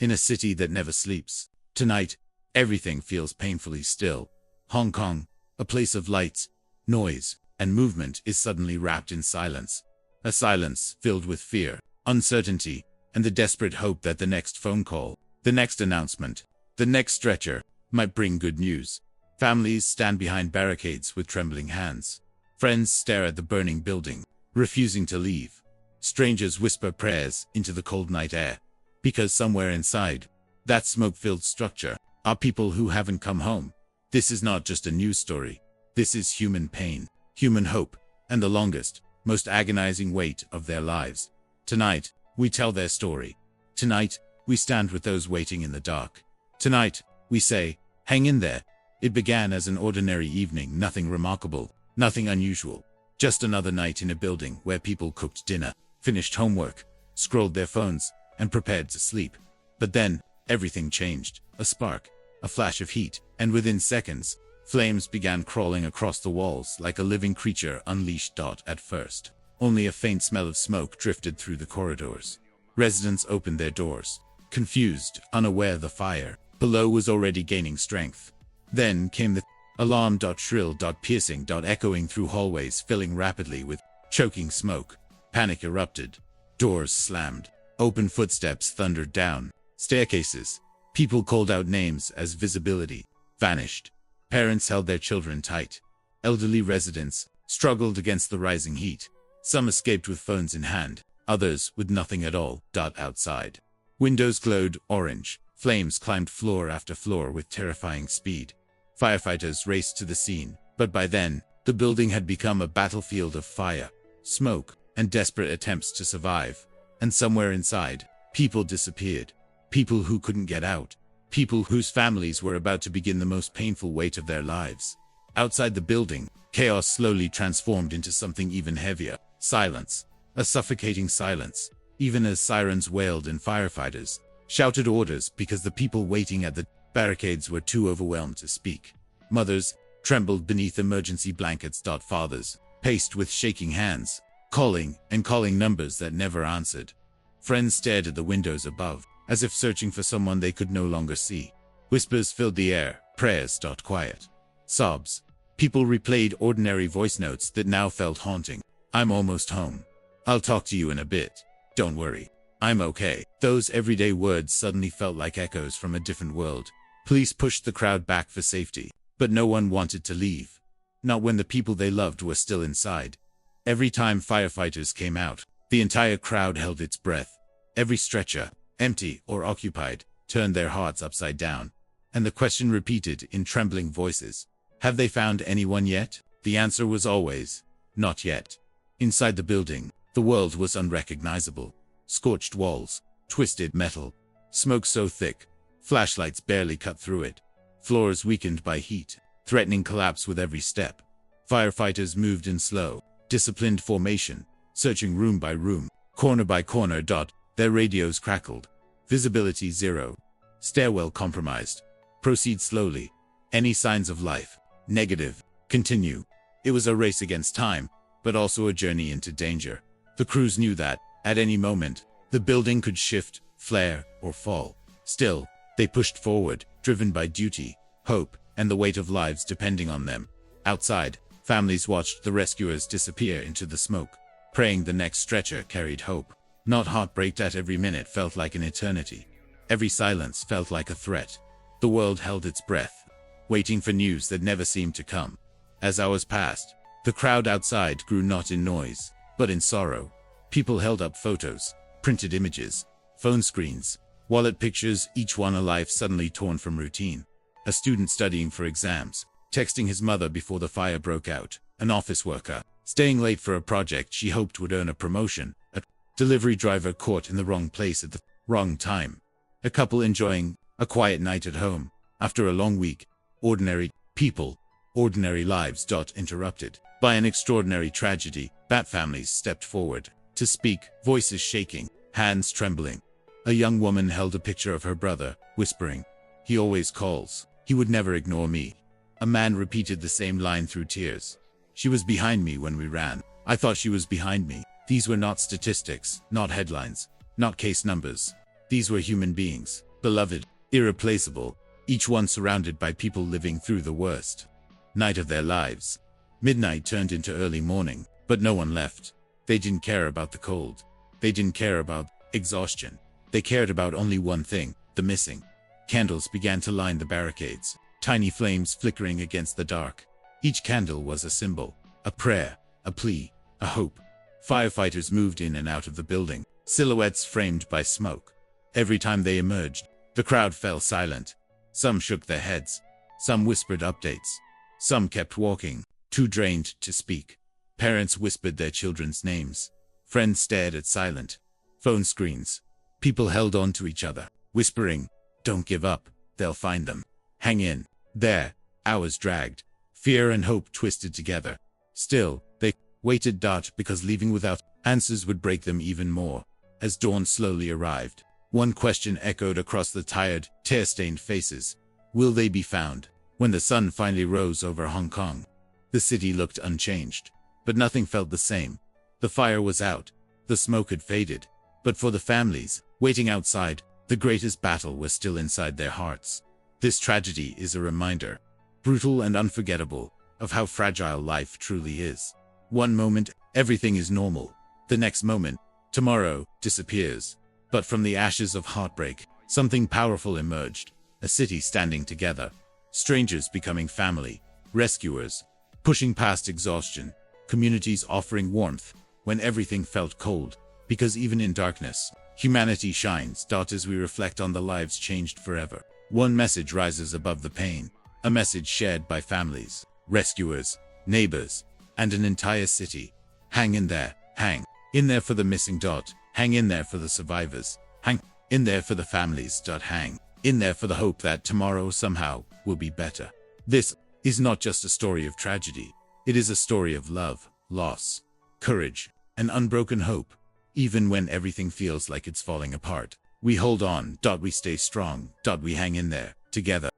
in a city that never sleeps. Tonight, everything feels painfully still. Hong Kong, a place of lights, noise, and movement, is suddenly wrapped in silence. A silence filled with fear, uncertainty, and the desperate hope that the next phone call, the next announcement, the next stretcher, might bring good news. Families stand behind barricades with trembling hands. Friends stare at the burning building, refusing to leave. Strangers whisper prayers into the cold night air, because somewhere inside that smoke-filled structure are people who haven't come home. This is not just a news story. This is human pain, human hope, and the longest, most agonizing weight of their lives. Tonight, we tell their story. Tonight, we stand with those waiting in the dark. Tonight, we say, hang in there. It began as an ordinary evening, nothing remarkable, nothing unusual. Just another night in a building where people cooked dinner, finished homework, scrolled their phones, and prepared to sleep. But then, everything changed. A spark, a flash of heat, and within seconds, flames began crawling across the walls like a living creature unleashed. At first, only a faint smell of smoke drifted through the corridors. Residents opened their doors, confused, unaware the fire below was already gaining strength. Then came the alarm. Shrill, piercing, echoing through hallways, filling rapidly with choking smoke. Panic erupted. Doors slammed. Open footsteps thundered down staircases. People called out names as visibility vanished. Parents held their children tight. Elderly residents struggled against the rising heat. Some escaped with phones in hand, others with nothing at all. Outside, windows glowed orange. Flames climbed floor after floor with terrifying speed. Firefighters raced to the scene, but by then, the building had become a battlefield of fire, smoke, and desperate attempts to survive. And somewhere inside, people disappeared. People who couldn't get out. People whose families were about to begin the most painful weight of their lives. Outside the building, chaos slowly transformed into something even heavier. Silence. A suffocating silence. Even as sirens wailed and firefighters shouted orders because the people waiting at the barricades were too overwhelmed to speak. Mothers trembled beneath emergency blankets. Fathers paced with shaking hands, calling numbers that never answered. Friends stared at the windows above, as if searching for someone they could no longer see. Whispers filled the air, prayers quiet. Sobs. People replayed ordinary voice notes that now felt haunting. I'm almost home. I'll talk to you in a bit. Don't worry. I'm okay. Those everyday words suddenly felt like echoes from a different world. Police pushed the crowd back for safety, but no one wanted to leave. Not when the people they loved were still inside. Every time firefighters came out, the entire crowd held its breath. Every stretcher, empty or occupied, turned their hearts upside down. And the question repeated in trembling voices, have they found anyone yet? The answer was always, not yet. Inside the building, the world was unrecognizable. Scorched walls, twisted metal, smoke so thick, flashlights barely cut through it. Floors weakened by heat, threatening collapse with every step. Firefighters moved in slow, disciplined formation, searching room by room, corner by corner. Their radios crackled. Visibility zero. Stairwell compromised. Proceed slowly. Any signs of life? Negative. Continue. It was a race against time, but also a journey into danger. The crews knew that, at any moment, the building could shift, flare, or fall. Still, they pushed forward, driven by duty, hope, and the weight of lives depending on them. Outside, families watched the rescuers disappear into the smoke, praying the next stretcher carried hope. Not heartbreak. Every minute felt like an eternity. Every silence felt like a threat. The world held its breath, waiting for news that never seemed to come. As hours passed, the crowd outside grew not in noise, but in sorrow. People held up photos, printed images, phone screens, wallet pictures, each one a life suddenly torn from routine. A student studying for exams, texting his mother before the fire broke out. An office worker, staying late for a project she hoped would earn a promotion. A delivery driver caught in the wrong place at the wrong time. A couple enjoying a quiet night at home after a long week. Ordinary people, ordinary lives. Interrupted by an extraordinary tragedy. Bat families stepped forward to speak, voices shaking, hands trembling. A young woman held a picture of her brother, whispering, "He always calls. He would never ignore me." A man repeated the same line through tears. "She was behind me when we ran. I thought she was behind me." These were not statistics, not headlines, not case numbers. These were human beings, beloved, irreplaceable, each one surrounded by people living through the worst night of their lives. Midnight turned into early morning, but no one left. They didn't care about the cold. They didn't care about exhaustion. They cared about only one thing, the missing. Candles began to line the barricades, tiny flames flickering against the dark. Each candle was a symbol, a prayer, a plea, a hope. Firefighters moved in and out of the building, silhouettes framed by smoke. Every time they emerged, the crowd fell silent. Some shook their heads. Some whispered updates. Some kept walking, too drained to speak. Parents whispered their children's names. Friends stared at silent phone screens. People held on to each other, whispering, "Don't give up, they'll find them. Hang in there." Hours dragged. Fear and hope twisted together. Still, they waited, because leaving without answers would break them even more. As dawn slowly arrived, one question echoed across the tired, tear-stained faces. Will they be found? When the sun finally rose over Hong Kong, the city looked unchanged, but nothing felt the same. The fire was out. The smoke had faded. But for the families waiting outside, the greatest battle was still inside their hearts. This tragedy is a reminder, brutal and unforgettable, of how fragile life truly is. One moment, everything is normal. The next moment, tomorrow, disappears. But from the ashes of heartbreak, something powerful emerged. A city standing together. Strangers becoming family. Rescuers pushing past exhaustion. Communities offering warmth when everything felt cold. Because even in darkness, humanity shines. As we reflect on the lives changed forever, one message rises above the pain. A message shared by families, rescuers, neighbors, and an entire city. Hang in there. Hang in there for the missing. Hang in there for the survivors. Hang in there for the families. Hang in there for the hope that tomorrow somehow will be better. This is not just a story of tragedy. It is a story of love, loss, courage, and unbroken hope. Even when everything feels like it's falling apart, we hold on. We stay strong. We hang in there together.